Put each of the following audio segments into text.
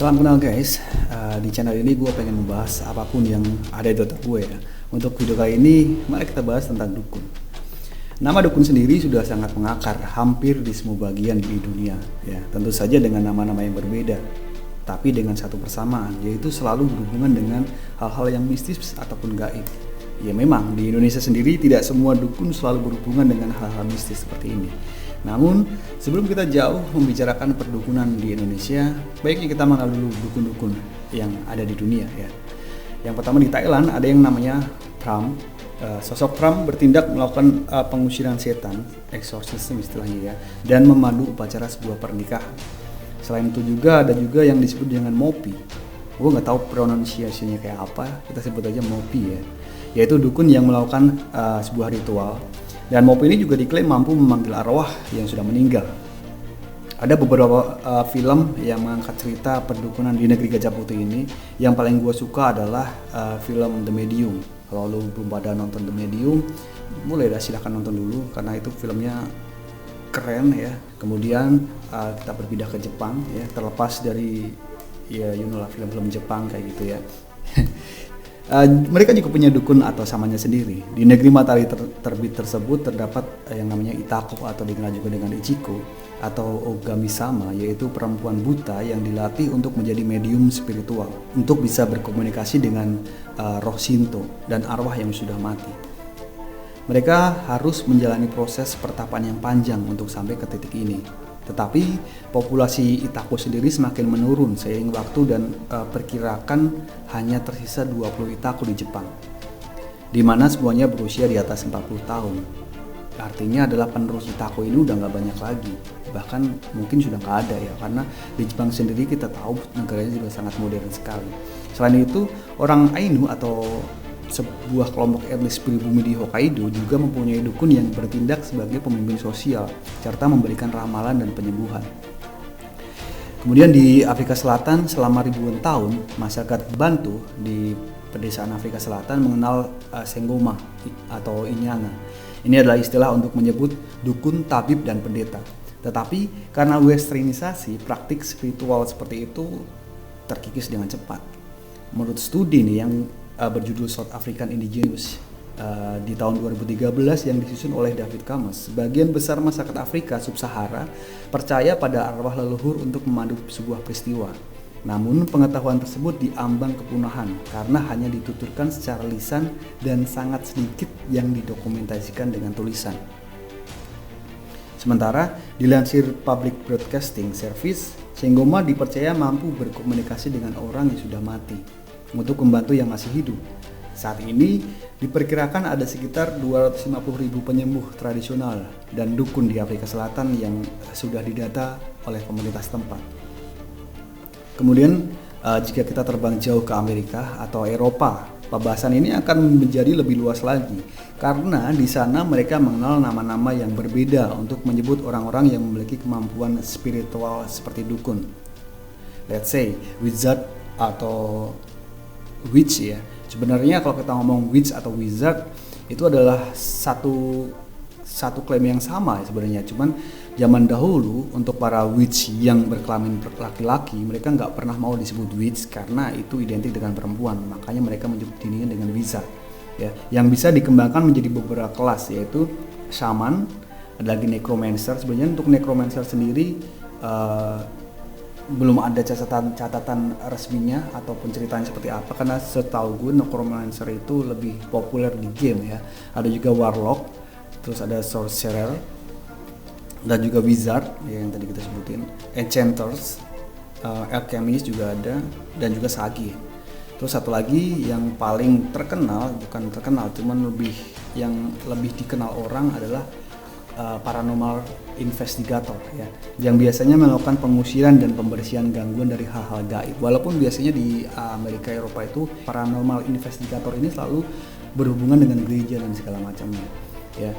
Salam kenal guys. Di channel ini gue pengen membahas apapun yang ada di otak gue ya. Untuk video kali ini, mari kita bahas tentang dukun. Nama dukun sendiri sudah sangat mengakar hampir di semua bagian di dunia ya. Tentu saja dengan nama-nama yang berbeda, tapi dengan satu persamaan, yaitu selalu berhubungan dengan hal-hal yang mistis ataupun gaib. Ya memang di Indonesia sendiri tidak semua dukun selalu berhubungan dengan hal-hal mistis seperti ini. Namun sebelum kita jauh membicarakan perdukunan di Indonesia, baiknya kita mengenal dulu dukun-dukun yang ada di dunia ya. Yang pertama di Thailand ada yang namanya Pram. Sosok Pram bertindak melakukan pengusiran setan, exorcism istilahnya ya, dan memandu upacara sebuah pernikahan. Selain itu juga ada juga yang disebut dengan Mopi. Gue nggak tahu pronunciasinya kayak apa, kita sebut aja Mopi ya. Yaitu dukun yang melakukan sebuah ritual. Dan Mopi ini juga diklaim mampu memanggil arwah yang sudah meninggal. Ada beberapa film yang mengangkat cerita perdukunan di negeri Gajah Putih ini. Yang paling gue suka adalah film The Medium. Kalau lu belum pada nonton The Medium, mulai dah silahkan nonton dulu karena itu filmnya keren ya. Kemudian kita berpindah ke Jepang ya, terlepas dari ya lah film-film Jepang kayak gitu ya. Mereka juga punya dukun atau samanya sendiri. Di negeri matahari terbit tersebut terdapat yang namanya Itako atau dikenal juga dengan Ichiko atau Ogami-sama, yaitu perempuan buta yang dilatih untuk menjadi medium spiritual untuk bisa berkomunikasi dengan roh Shinto dan arwah yang sudah mati. Mereka harus menjalani proses pertapaan yang panjang untuk sampai ke titik ini. Tetapi populasi Itako sendiri semakin menurun seiring waktu dan perkirakan hanya tersisa 20 Itako di Jepang, di mana semuanya berusia di atas 40 tahun. Artinya adalah penerus Itako ini udah nggak banyak lagi, bahkan mungkin sudah nggak ada ya, karena di Jepang sendiri kita tahu negaranya juga sangat modern sekali. Selain itu, orang Ainu atau sebuah kelompok etnis pribumi di Hokkaido juga mempunyai dukun yang bertindak sebagai pemimpin sosial serta memberikan ramalan dan penyembuhan. Kemudian di Afrika Selatan selama ribuan tahun, masyarakat Bantu di pedesaan Afrika Selatan mengenal Sengoma atau Inyanga. Ini adalah istilah untuk menyebut dukun, tabib, dan pendeta. Tetapi karena westernisasi, praktik spiritual seperti itu terkikis dengan cepat. Menurut studi nih yang berjudul South African Indigenous di tahun 2013 yang disusun oleh David Camus, sebagian besar masyarakat Afrika Sub-Sahara percaya pada arwah leluhur untuk memandu sebuah peristiwa. Namun pengetahuan tersebut diambang kepunahan karena hanya dituturkan secara lisan dan sangat sedikit yang didokumentasikan dengan tulisan. Sementara dilansir Public Broadcasting Service, Sengoma dipercaya mampu berkomunikasi dengan orang yang sudah mati untuk membantu yang masih hidup. Saat ini diperkirakan ada sekitar 250.000 penyembuh tradisional dan dukun di Afrika Selatan yang sudah didata oleh pemerintah setempat. Kemudian jika kita terbang jauh ke Amerika atau Eropa, pembahasan ini akan menjadi lebih luas lagi karena di sana mereka mengenal nama-nama yang berbeda untuk menyebut orang-orang yang memiliki kemampuan spiritual seperti dukun. Let's say wizard atau witch ya. Sebenarnya kalau kita ngomong witch atau wizard itu adalah satu klaim yang sama ya sebenarnya. Cuman zaman dahulu untuk para witch yang berkelamin laki-laki, mereka nggak pernah mau disebut witch karena itu identik dengan perempuan. Makanya mereka menyebut dirinya dengan wizard ya. Yang bisa dikembangkan menjadi beberapa kelas, yaitu shaman, ada lagi necromancer. Sebenarnya untuk necromancer sendiri belum ada catatan resminya ataupun ceritanya seperti apa, karena setahu gue necromancer itu lebih populer di game ya. Ada juga warlock, terus ada sorcerer, dan juga wizard ya, yang tadi kita sebutin, enchanters, alchemist juga ada, dan juga sagi. Terus satu lagi yang paling terkenal, bukan terkenal, cuman yang lebih dikenal orang adalah paranormal investigator ya, yang biasanya melakukan pengusiran dan pembersihan gangguan dari hal-hal gaib. Walaupun biasanya di Amerika Eropa itu paranormal investigator ini selalu berhubungan dengan gereja dan segala macamnya ya.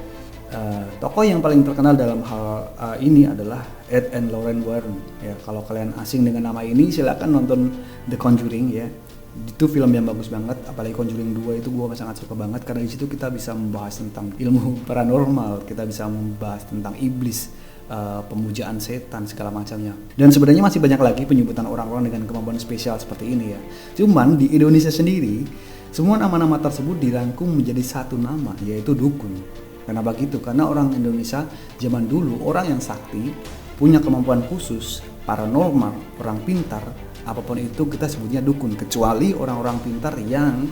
Tokoh yang paling terkenal dalam hal ini adalah Ed and Lorraine Warren ya. Kalau kalian asing dengan nama ini, silakan nonton The Conjuring ya. Itu film yang bagus banget, apalagi Conjuring 2 itu gue sangat suka banget karena di situ kita bisa membahas tentang ilmu paranormal, kita bisa membahas tentang iblis, pemujaan setan segala macamnya. Dan sebenarnya masih banyak lagi penyebutan orang-orang dengan kemampuan spesial seperti ini ya. Cuman di Indonesia sendiri semua nama-nama tersebut dirangkum menjadi satu nama, yaitu dukun. Kenapa begitu? Karena orang Indonesia zaman dulu orang yang sakti, punya kemampuan khusus, paranormal, orang pintar, apapun itu kita sebutnya dukun, kecuali orang-orang pintar yang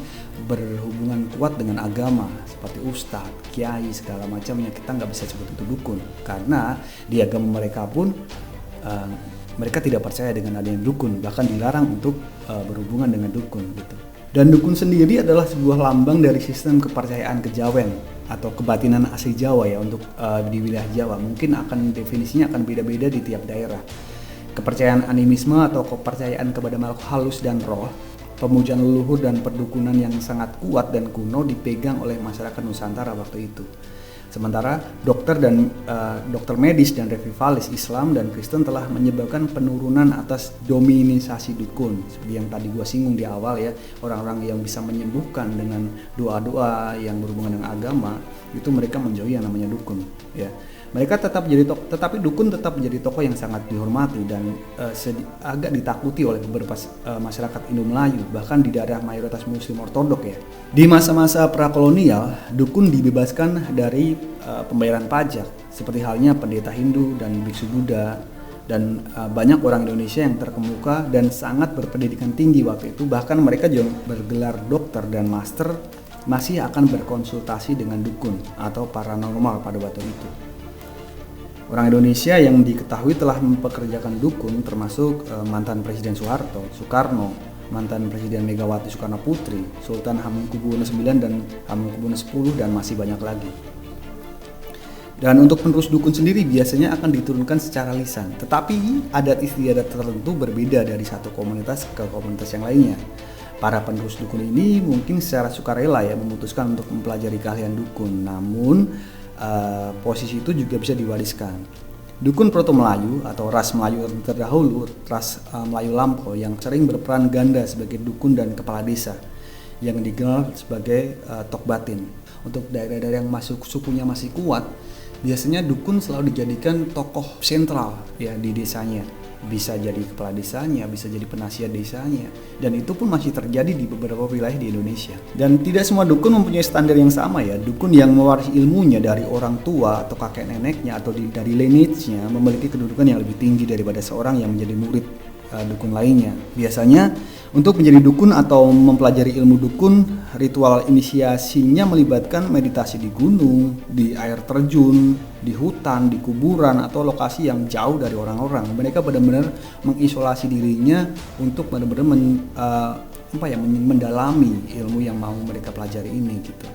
berhubungan kuat dengan agama seperti ustadz, kiai segala macamnya, kita nggak bisa sebut itu dukun karena di agama mereka pun mereka tidak percaya dengan adanya dukun, bahkan dilarang untuk berhubungan dengan dukun gitu. Dan dukun sendiri adalah sebuah lambang dari sistem kepercayaan kejawen atau kebatinan asli Jawa ya, untuk di wilayah Jawa. Mungkin akan definisinya akan beda-beda di tiap daerah. Kepercayaan animisme atau kepercayaan kepada makhluk halus dan roh, pemujaan leluhur dan perdukunan yang sangat kuat dan kuno dipegang oleh masyarakat Nusantara waktu itu. Sementara dokter medis dan revivalis Islam dan Kristen telah menyebabkan penurunan atas dominisasi dukun. Seperti yang tadi gua singgung di awal ya, orang-orang yang bisa menyembuhkan dengan doa-doa yang berhubungan dengan agama, itu mereka menjauhi yang namanya dukun ya. Mereka tetapi dukun tetap menjadi tokoh yang sangat dihormati dan agak ditakuti oleh beberapa masyarakat Indo-Melayu, bahkan di daerah mayoritas Muslim Ortodok ya. Di masa-masa prakolonial, dukun dibebaskan dari pembayaran pajak, seperti halnya pendeta Hindu dan biksu Buddha, dan banyak orang Indonesia yang terkemuka dan sangat berpendidikan tinggi waktu itu, bahkan mereka juga bergelar dokter dan master masih akan berkonsultasi dengan dukun atau paranormal pada waktu itu. Orang Indonesia yang diketahui telah mempekerjakan dukun termasuk mantan Presiden Soekarno, mantan Presiden Megawati Soekarno Putri, Sultan Hamengkubuwono IX dan Hamengkubuwono X dan masih banyak lagi. Dan untuk penerus dukun sendiri biasanya akan diturunkan secara lisan, tetapi adat istiadat tertentu berbeda dari satu komunitas ke komunitas yang lainnya. Para penerus dukun ini mungkin secara sukarela ya memutuskan untuk mempelajari keahlian dukun, namun posisi itu juga bisa diwariskan. Dukun Proto Melayu atau ras Melayu terdahulu, ras Melayu Lampau yang sering berperan ganda sebagai dukun dan kepala desa yang dikenal sebagai tok batin. Untuk daerah-daerah yang sukunya masih kuat, biasanya dukun selalu dijadikan tokoh sentral ya di desanya. Bisa jadi kepala desanya, bisa jadi penasihat desanya, dan itu pun masih terjadi di beberapa wilayah di Indonesia. Dan tidak semua dukun mempunyai standar yang sama ya. Dukun yang mewarisi ilmunya dari orang tua atau kakek neneknya atau dari lineage-nya memiliki kedudukan yang lebih tinggi daripada seorang yang menjadi murid dukun lainnya. Biasanya untuk menjadi dukun atau mempelajari ilmu dukun, ritual inisiasinya melibatkan meditasi di gunung, di air terjun, di hutan, di kuburan atau lokasi yang jauh dari orang-orang. Mereka benar-benar mengisolasi dirinya untuk benar-benar mendalami ilmu yang mau mereka pelajari ini gitu.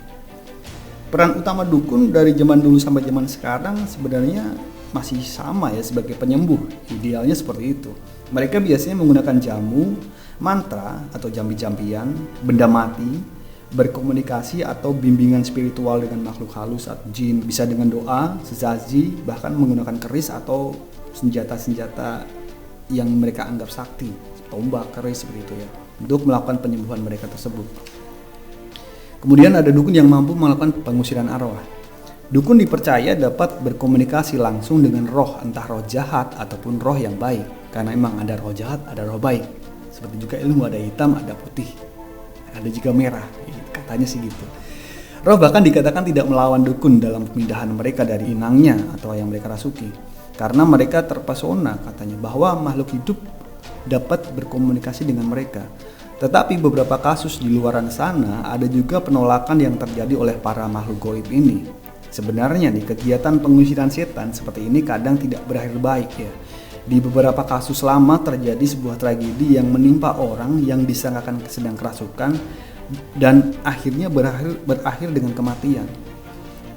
Peran utama dukun dari zaman dulu sampai zaman sekarang sebenarnya masih sama ya, sebagai penyembuh. Idealnya seperti itu. Mereka biasanya menggunakan jamu, mantra atau jampi-jampian, benda mati, berkomunikasi atau bimbingan spiritual dengan makhluk halus atau jin, bisa dengan doa, sesaji, bahkan menggunakan keris atau senjata-senjata yang mereka anggap sakti, tombak, keris seperti itu ya, untuk melakukan penyembuhan mereka tersebut. Kemudian ada dukun yang mampu melakukan pengusiran arwah. Dukun dipercaya dapat berkomunikasi langsung dengan roh, entah roh jahat ataupun roh yang baik. Karena memang ada roh jahat, ada roh baik. Seperti juga ilmu, ada hitam, ada putih, ada juga merah. Katanya sih gitu. Roh bahkan dikatakan tidak melawan dukun dalam pemindahan mereka dari inangnya atau yang mereka rasuki. Karena mereka terpesona katanya bahwa makhluk hidup dapat berkomunikasi dengan mereka. Tetapi beberapa kasus di luaran sana ada juga penolakan yang terjadi oleh para makhluk gaib ini. Sebenarnya nih, kegiatan pengusiran setan seperti ini kadang tidak berakhir baik ya. Di beberapa kasus lama terjadi sebuah tragedi yang menimpa orang yang disangkakan sedang kerasukan dan akhirnya berakhir dengan kematian.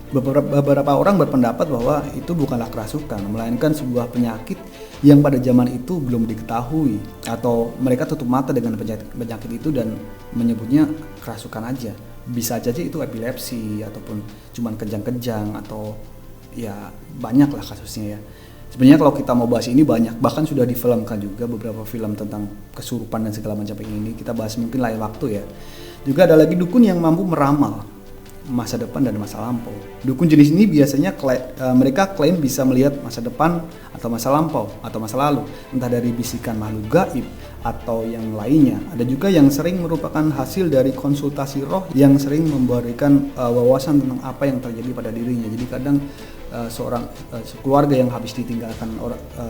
Beberapa orang berpendapat bahwa itu bukanlah kerasukan, melainkan sebuah penyakit yang pada zaman itu belum diketahui, atau mereka tutup mata dengan penyakit itu dan menyebutnya kerasukan aja. Bisa aja itu epilepsi ataupun cuman kejang-kejang, atau ya banyak lah kasusnya ya. Sebenarnya kalau kita mau bahas ini banyak, bahkan sudah difilmkan juga beberapa film tentang kesurupan dan segala macam ini. Kita bahas mungkin lain waktu ya. Juga ada lagi dukun yang mampu meramal. masa depan dan masa lampau. Dukun jenis ini biasanya mereka klaim bisa melihat masa depan atau masa lampau atau masa lalu, entah dari bisikan makhluk gaib atau yang lainnya. Ada juga yang sering merupakan hasil dari konsultasi roh yang sering memberikan wawasan tentang apa yang terjadi pada dirinya. Jadi kadang seorang keluarga yang habis ditinggalkan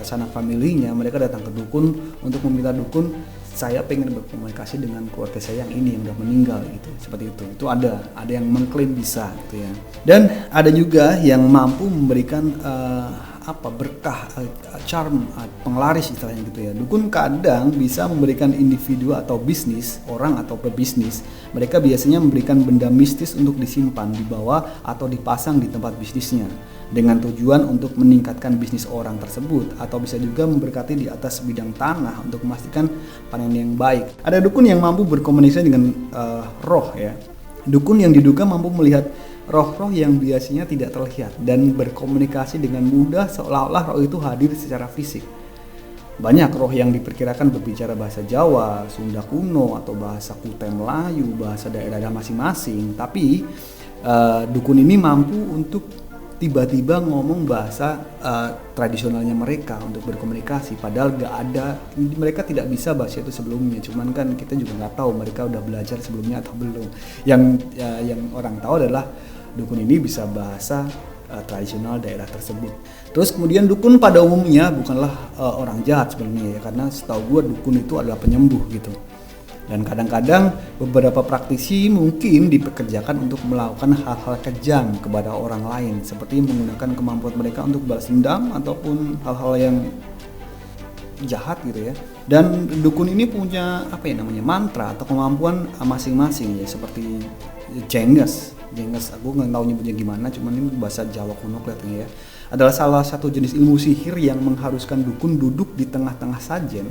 sanak familinya, mereka datang ke dukun untuk meminta dukun, saya pengen berkomunikasi dengan keluarga saya yang ini yang udah meninggal gitu, seperti itu ada yang mengklaim bisa gitu ya. Dan ada juga yang mampu memberikan berkah, charm, penglaris istilahnya gitu ya. Dukun kadang bisa memberikan individu atau bisnis, orang atau pebisnis, mereka biasanya memberikan benda mistis untuk disimpan, dibawa atau dipasang di tempat bisnisnya dengan tujuan untuk meningkatkan bisnis orang tersebut, atau bisa juga memberkati di atas bidang tanah untuk memastikan panen yang baik. Ada dukun yang mampu berkomunikasi dengan roh ya. Dukun yang diduga mampu melihat roh-roh yang biasanya tidak terlihat dan berkomunikasi dengan mudah seolah-olah roh itu hadir secara fisik. Banyak roh yang diperkirakan berbicara bahasa Jawa, Sunda kuno, atau bahasa Kutai Melayu, bahasa daerah masing-masing. Tapi dukun ini mampu untuk tiba-tiba ngomong bahasa tradisionalnya mereka untuk berkomunikasi, padahal mereka tidak bisa bahasa itu sebelumnya. Cuman kan kita juga nggak tahu mereka udah belajar sebelumnya atau belum. Yang orang tahu adalah dukun ini bisa bahasa tradisional daerah tersebut. Terus kemudian dukun pada umumnya bukanlah orang jahat sebenarnya ya, karena setahu gue dukun itu adalah penyembuh gitu. Dan kadang-kadang beberapa praktisi mungkin dipekerjakan untuk melakukan hal-hal kejam kepada orang lain, seperti menggunakan kemampuan mereka untuk balas dendam ataupun hal-hal yang jahat gitu ya. Dan dukun ini punya mantra atau kemampuan masing-masing ya, seperti Jenges, aku nggak tahu nyebutnya gimana, cuman ini bahasa Jawa kuno kelihatannya ya. Adalah salah satu jenis ilmu sihir yang mengharuskan dukun duduk di tengah-tengah sajen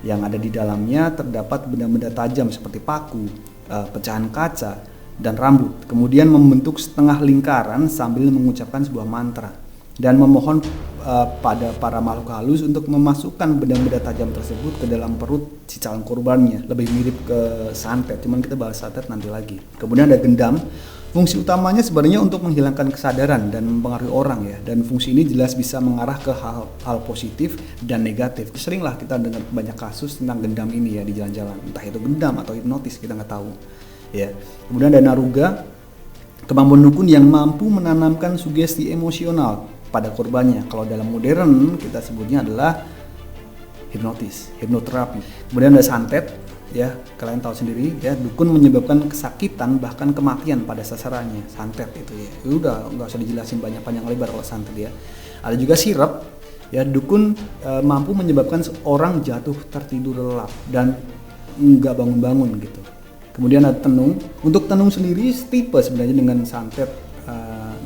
yang ada di dalamnya terdapat benda-benda tajam seperti paku, pecahan kaca, dan rambut. Kemudian membentuk setengah lingkaran sambil mengucapkan sebuah mantra dan memohon pada para makhluk halus untuk memasukkan benda-benda tajam tersebut ke dalam perut si calon korbannya. Lebih mirip ke santet, cuman kita bahas santet nanti lagi. Kemudian ada gendam. Fungsi utamanya sebenarnya untuk menghilangkan kesadaran dan mempengaruhi orang ya. Dan fungsi ini jelas bisa mengarah ke hal positif dan negatif. Seringlah kita dengar banyak kasus tentang gendam ini ya di jalan-jalan. Entah itu gendam atau hipnotis, kita nggak tahu. Ya. Kemudian ada naruga, kemampuan dukun yang mampu menanamkan sugesti emosional pada korbannya. Kalau dalam modern kita sebutnya adalah hipnotis, hipnoterapi. Kemudian ada santet. Ya, kalian tahu sendiri ya, dukun menyebabkan kesakitan bahkan kematian pada sasarannya. Santet itu ya. Udah nggak usah dijelasin banyak panjang lebar kalau santet ya. Ada juga sirap ya, dukun mampu menyebabkan seorang jatuh tertidur lelap dan nggak bangun-bangun gitu. Kemudian ada tenung. Untuk tenung sendiri tipe sebenarnya dengan santet.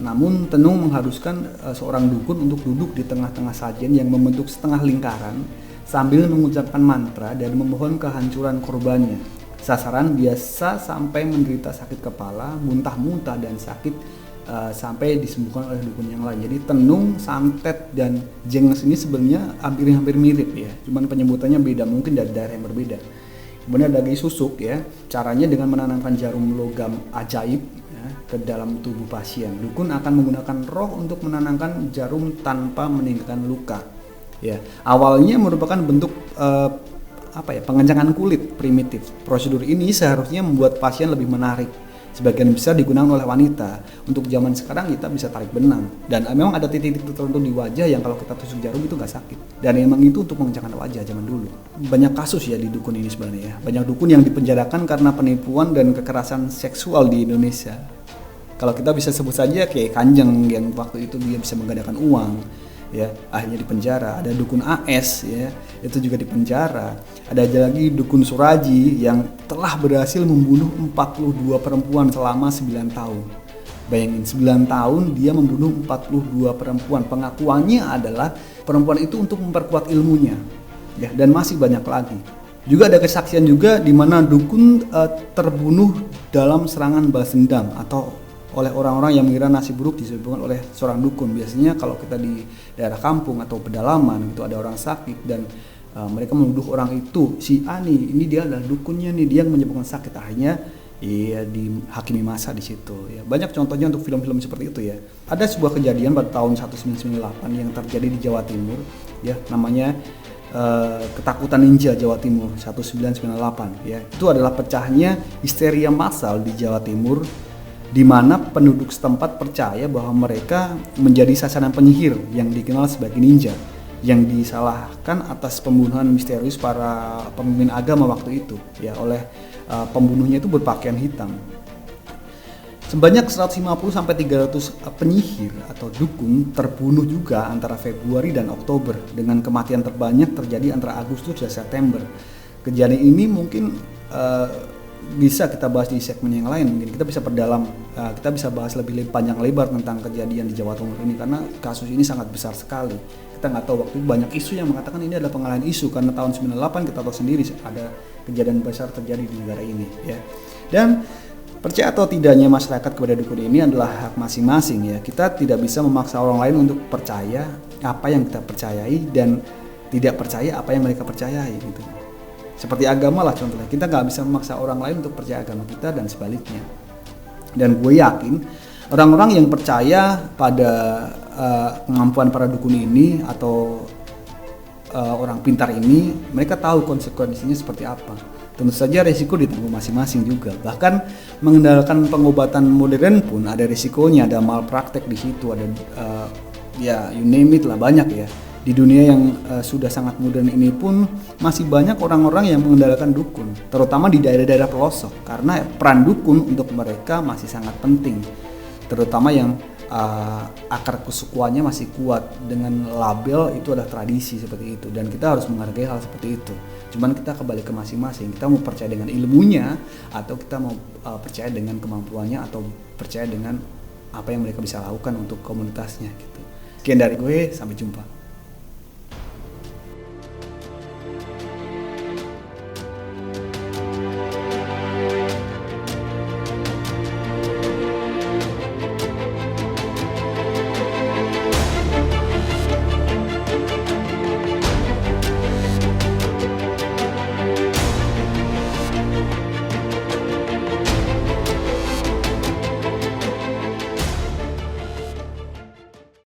Namun tenung mengharuskan seorang dukun untuk duduk di tengah-tengah sajen yang membentuk setengah lingkaran sambil mengucapkan mantra dan memohon kehancuran korbannya. Sasaran biasa sampai menderita sakit kepala, muntah-muntah dan sakit sampai disembuhkan oleh dukun yang lain. Jadi tenung, santet, dan jenges ini sebenarnya hampir mirip ya. Cuman penyebutannya beda, mungkin dari daerah yang berbeda. Kemudian ada lagi susuk ya. Caranya dengan menanamkan jarum logam ajaib ya, ke dalam tubuh pasien. Dukun akan menggunakan roh untuk menanamkan jarum tanpa meninggalkan luka. Ya, awalnya merupakan bentuk pengencangan kulit primitif. Prosedur ini seharusnya membuat pasien lebih menarik. Sebagian besar digunakan oleh wanita. Untuk zaman sekarang kita bisa tarik benang. Dan memang ada titik-titik tertentu di wajah yang kalau kita tusuk jarum itu nggak sakit. Dan memang itu untuk mengencangkan wajah zaman dulu. Banyak kasus ya di dukun ini sebenarnya. Banyak dukun yang dipenjarakan karena penipuan dan kekerasan seksual di Indonesia. Kalau kita bisa sebut saja kayak Kanjeng yang waktu itu dia bisa menggandakan uang. Ya, akhirnya dipenjara. Ada dukun AS ya, itu juga dipenjara. Ada lagi dukun Suraji yang telah berhasil membunuh 42 perempuan selama 9 tahun. Bayangin 9 tahun dia membunuh 42 perempuan. Pengakuannya adalah perempuan itu untuk memperkuat ilmunya. Ya, dan masih banyak lagi. Juga ada kesaksian juga di mana dukun terbunuh dalam serangan balas dendam atau oleh orang-orang yang mengira nasib buruk disebabkan oleh seorang dukun. Biasanya kalau kita di daerah kampung atau pedalaman itu ada orang sakit dan mereka menuduh orang itu, si A nih, ini dia adalah dukunnya nih, dia yang menyebabkan sakit. Akhirnya Iya, dihakimi massa di situ ya. Banyak contohnya untuk film-film seperti itu ya. Ada sebuah kejadian pada tahun 1998 yang terjadi di Jawa Timur ya, namanya ketakutan ninja Jawa Timur 1998 ya. Itu adalah pecahnya histeria massal di Jawa Timur, di mana penduduk setempat percaya bahwa mereka menjadi sasaran penyihir yang dikenal sebagai ninja, yang disalahkan atas pembunuhan misterius para pemimpin agama waktu itu ya, oleh pembunuhnya itu berpakaian hitam. Sebanyak 150 sampai 300 penyihir atau dukun terbunuh juga antara Februari dan Oktober, dengan kematian terbanyak terjadi antara Agustus dan September. Kejadian ini mungkin bisa kita bahas di segmen yang lain, mungkin kita bisa perdalam, kita bisa bahas lebih panjang lebar tentang kejadian di Jawa Timur ini, karena kasus ini sangat besar sekali. Kita nggak tahu, waktu itu banyak isu yang mengatakan ini adalah pengalihan isu, karena tahun 98 kita tahu sendiri ada kejadian besar terjadi di negara ini ya. Dan percaya atau tidaknya masyarakat kepada dukun ini adalah hak masing-masing ya. Kita tidak bisa memaksa orang lain untuk percaya apa yang kita percayai dan tidak percaya apa yang mereka percayai gitu. Seperti agama lah contohnya, kita nggak bisa memaksa orang lain untuk percaya agama kita dan sebaliknya. Dan gue yakin orang-orang yang percaya pada kemampuan para dukun ini atau orang pintar ini, mereka tahu konsekuensinya seperti apa. Tentu saja risiko ditanggung masing-masing juga. Bahkan mengendalikan pengobatan modern pun ada risikonya, ada malpraktek di situ, ada ya you name it lah, banyak ya. Di dunia yang sudah sangat modern ini pun masih banyak orang-orang yang mengendalikan dukun, terutama di daerah-daerah pelosok, karena peran dukun untuk mereka masih sangat penting, terutama yang akar kesukuannya masih kuat dengan label itu adalah tradisi seperti itu, dan kita harus menghargai hal seperti itu. Cuman kita kembali ke masing-masing, kita mau percaya dengan ilmunya atau kita mau percaya dengan kemampuannya atau percaya dengan apa yang mereka bisa lakukan untuk komunitasnya gitu. Sekian dari gue, sampai jumpa.